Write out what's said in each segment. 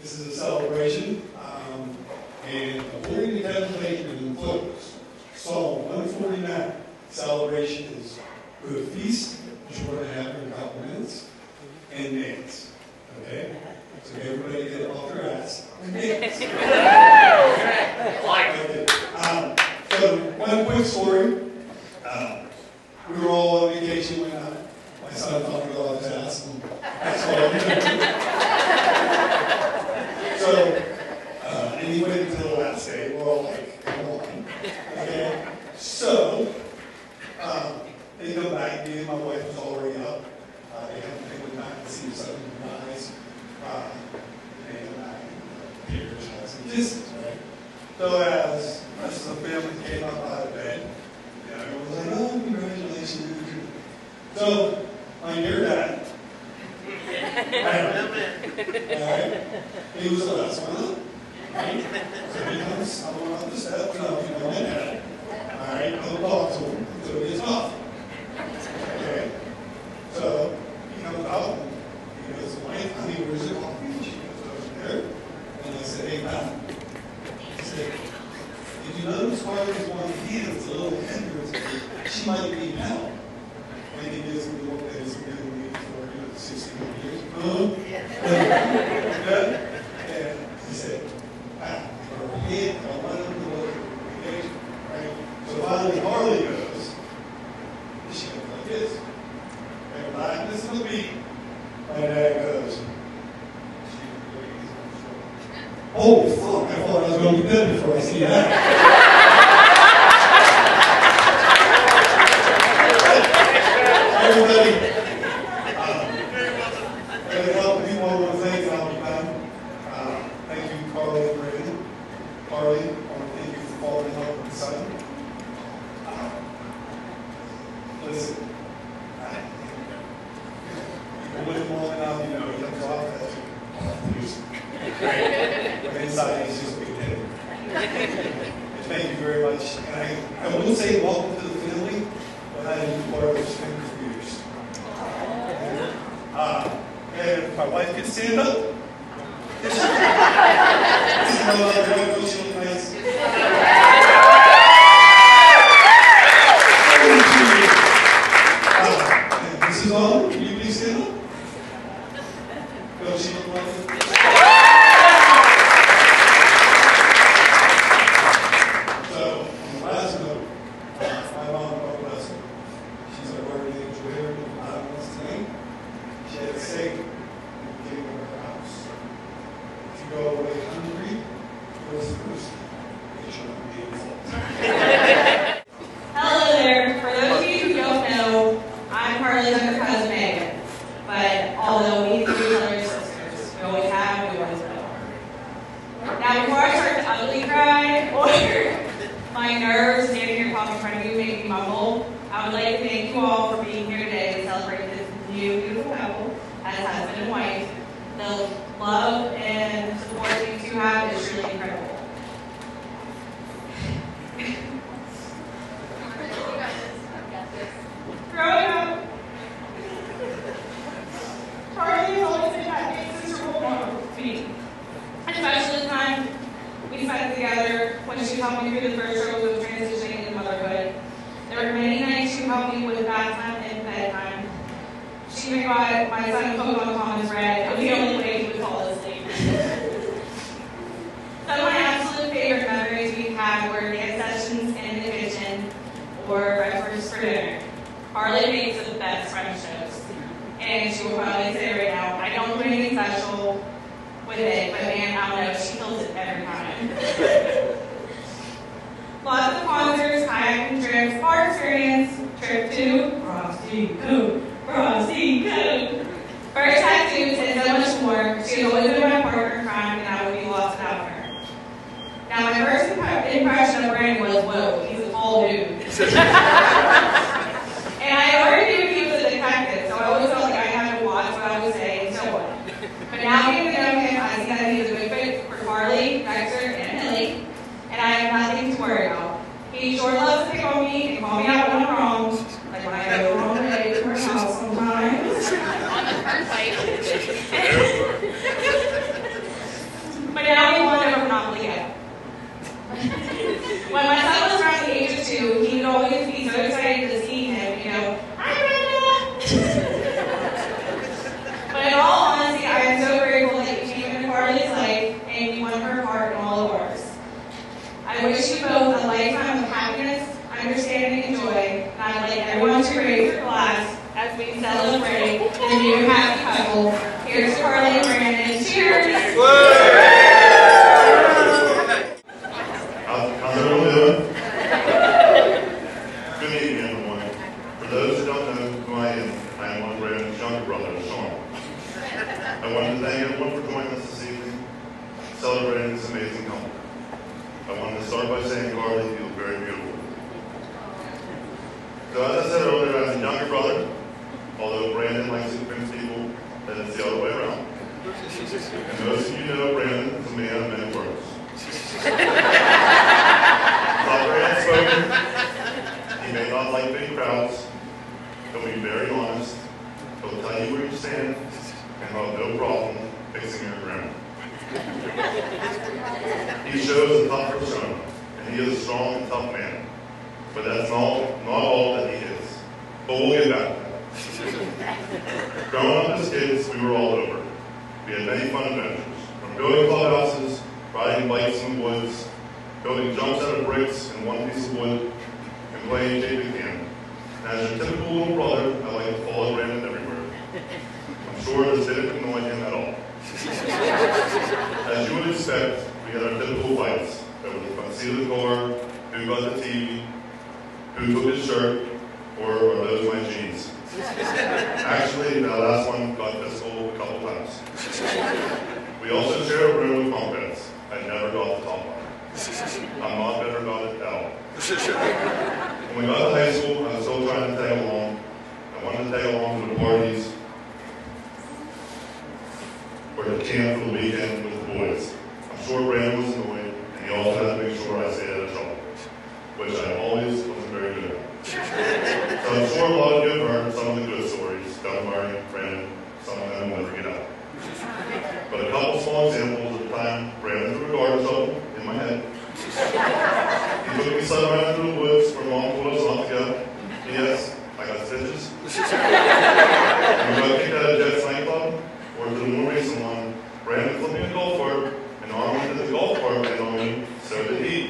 This is a celebration, and according to Kevin Baker in the footnotes, Psalm 149, celebration is good feast, which we're going to have in a couple minutes, and dance. Okay? So everybody get off their ass and dance. So one quick story. We were all on vacation when my son thought we got off his ass, and that's all I did. So, and he waited until the last day. We're all like, come on. Okay? So, they come back, me and my wife was already up. They went back to see the sunrise. They came back and Peter's house and kisses, right? So as the rest of the family came up out of bed, everyone was like, oh, congratulations. So, my dear dad, alright, he was the last one up. Right? So he comes, I'm going up the steps, my dad. Alright, I'll talk to him until he gets off. Okay? So, he comes out and he goes, wife, honey, where's the coffee? She goes over there. And I said, hey, Matt. I said, did you notice Harley's one hand is a little hindrance? She might be hell. And he gives me what that is been with me for 16 years. And he said, wow, her head, I want him to look at the right? So finally Harley goes, she goes like this. And like this will be, my dad goes, holy fuck, I thought I was going to be dead before I see that. Everybody, a couple people I want to thank, I'll be done. Thank you, Carly and Brandon. Carly, I want to thank you for falling in love with the sun. Listen, you've been living long enough, you know, you have to off that. But inside, he's just a big head. Thank you very much. And I will say welcome to the family, but I didn't be part of this thing for years. And if my wife could stand up, this is my love, right? Don't she look nice? This is all. Can you please stand up? Don't she look like So, on the last note, my mom, God bless her, she's our guardian angel here in the audience today. She had to say, getting to her house. If you go away hungry, go thirsty. It shall not be your fault. Hello there. For those of you who don't know, I'm Carly's younger cousin Megan. But although we three other sisters, we always have, we always will. Now, before I start to ugly cry or my nerves standing here talking in front of you make me mumble, I would like to thank you all for being here today to celebrate this new beautiful couple as husband and wife. The love and support these two have is truly incredible. Growing up, Carly has always been that big sister role model to me. Especially the time we spent together when she helped me through the first struggles of transitioning into motherhood. There were many nights she helped me with bath time and bedtime. She even got my son hooked on Thomas Red. It was the only way he would fall asleep. Some of my absolute favorite memories we had were dance sessions in the kitchen or breakfast for dinner. Carly makes the best French toast. And she will probably say right now, I don't do anything special with it, but man, I don't know, she kills it every time. Lots of concerts, kayaking trips, bar experience, trip to Frosty Cove. First tattoos and so much more. She has always been my partner in crime, and I would be lost without her. Now, my first impression of Brandon was, whoa, he's a tall dude. And I already knew he was a detective, so I always felt like I had to watch what I would say and so on. But now getting to know him, I see that he's a good fit for Carly, Dexter, and Millie, and I have nothing to worry about. He sure loves to pick on me and call me out when I'm wrong, like when I go the wrong way to her house sometimes. On the turnpike. the new happy couple. Here's Carly and Brandon. Cheers! How's everyone doing? Good evening, everyone. For those who don't know who I am one of Brandon's younger brothers, Sean. I wanted to thank everyone for joining us this evening, celebrating this amazing couple. I wanted to start by saying, Carly, you look very beautiful. So as I said earlier, as a younger brother, although Brandon likes to convince people that it's the other way around. And most of you know Brandon is a man of many words. Not very outspoken. He may not like big crowds. He'll be very honest. He'll tell you where you stand, and he'll have no problem fixing your ground. He shows a tough persona, and he is a strong and tough man. But that's not all that he is. But we'll get back to that. Growing up as kids, we were all over. We had many fun adventures, from building clubhouses, riding bikes in the woods, building jumps out of bricks and one piece of wood, and playing kick the can. And as your typical little brother, I like to follow Brandon everywhere. I'm sure this didn't annoy him at all. As you would expect, we had our typical fights. There was the front seat of the car, who got the TV, who took his shirt, or are those my jeans? Actually, that last one got physical a couple times. We also shared a room with bunk beds. I never got the top one. I'm not better about it at all. When we got to high school, I was still trying to tag along. I wanted to tag along to the parties or the camp for the weekend with the boys. I'm sure Brandon was annoyed, and he also had to make sure I stayed out of trouble, which I always wasn't very good at. So I'm sure a lot of you have heard some of the good stories. Don't worry, Brandon, some of them will never get out. But a couple small examples of the time Brandon threw a garden shovel in my head. He took me sled around through the woods where Mom told us not to go. Yes, I got stitches. And we got kicked out of Jet's nightclub, or to the more recent one, Brandon flipped me a golf cart, and Arm went to the golf cart and on me, so did he.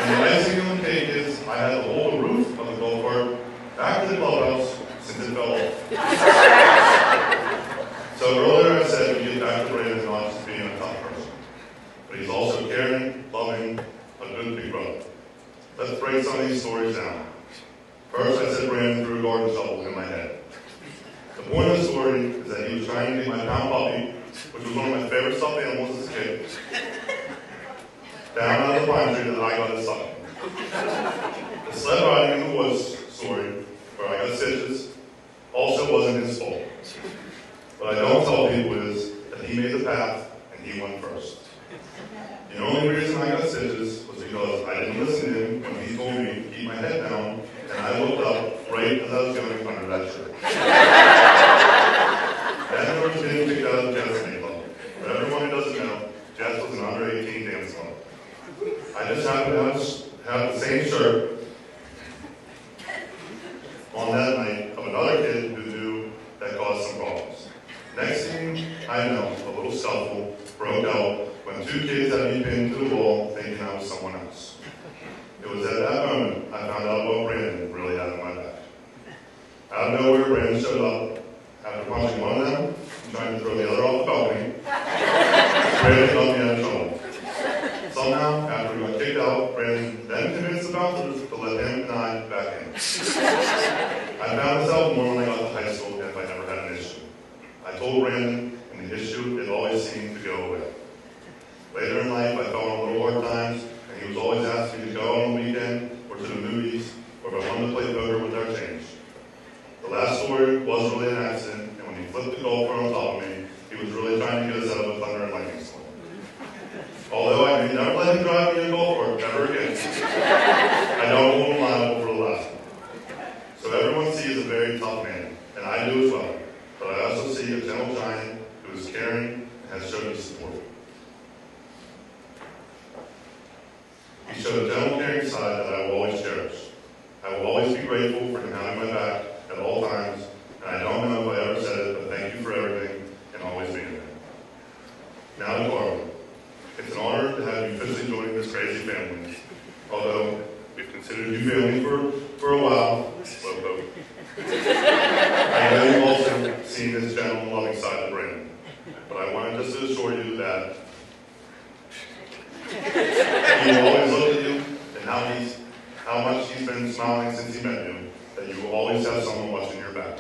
And the icing on the cake is I had to hold the roof of the golf cart back to the clubhouse since it fell off. So earlier I said we get back to Brandon not just being a tough person, but he's also caring, loving, a good big brother. Let's break some of these stories down. First, I said Brandon threw a garden shovel in my head. The point of the story is that he was trying to get my pound puppy, which was one of my favorite stuffed animals as a kid, down out of the pine tree that I got to suck. The sled riding in the woods story, where I got stitches, also wasn't his fault. What I don't tell people is that he made the path and he went first. The only reason I got stitches was because I didn't listen to him when he told me to keep my head down, and I looked up right as I was going under that shirt. Then there was being kicked out of the Jets nightclub. For everyone who doesn't know, Jets was an under 18 dance club. I just happened to have the same shirt on that night of another kid who knew that caused some problems. Next thing I know, a little scuffle broke out when two kids had me pinned to the wall thinking I was someone else. It was at that moment I found out what Brandon really had in my back. Out of nowhere, Brandon showed up after punching one of them and trying to throw the other off the balcony. Brandon got me out of trouble. Somehow, after we got kicked out, Brandon then convinced the bouncers to let him and I back in. I found this out more when I got to high school if I ever had an issue. I told Brandon, and the issue, it always seemed to go away. Later in life, I fell on little hard times, and he was always asking me to go on the weekend, or to the movies, or if I wanted to play poker with our change. The last story was really an accident, and when he flipped the golf cart on top of me, he was really trying to get us out of a thunder and lightning storm. Although I may never let him drive me in a golf cart ever again, I don't hold him liable for the last one. So everyone sees a very tough man, and I do as well. But I also see a gentle giant who is caring and has shown me support. He showed a gentle, caring side that I will always cherish. I will always be grateful for him having my back at all times, and I don't know if I ever said it, but thank you for everything and always being there. Now to Carly. It's an honor to have you officially join this crazy family. Although we've considered you family for a while, I know you alongside of Brandon. But I wanted just to assure you that he will always look at you and how much he's been smiling since he met you, that you will always have someone watching your back,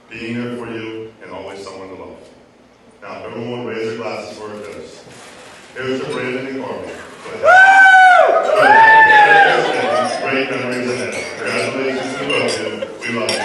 being there for you, and always someone to love. Now, everyone raise their glasses for a toast. Here's to Brandon and Carly. Great memories ahead. Congratulations to both of you. We love you.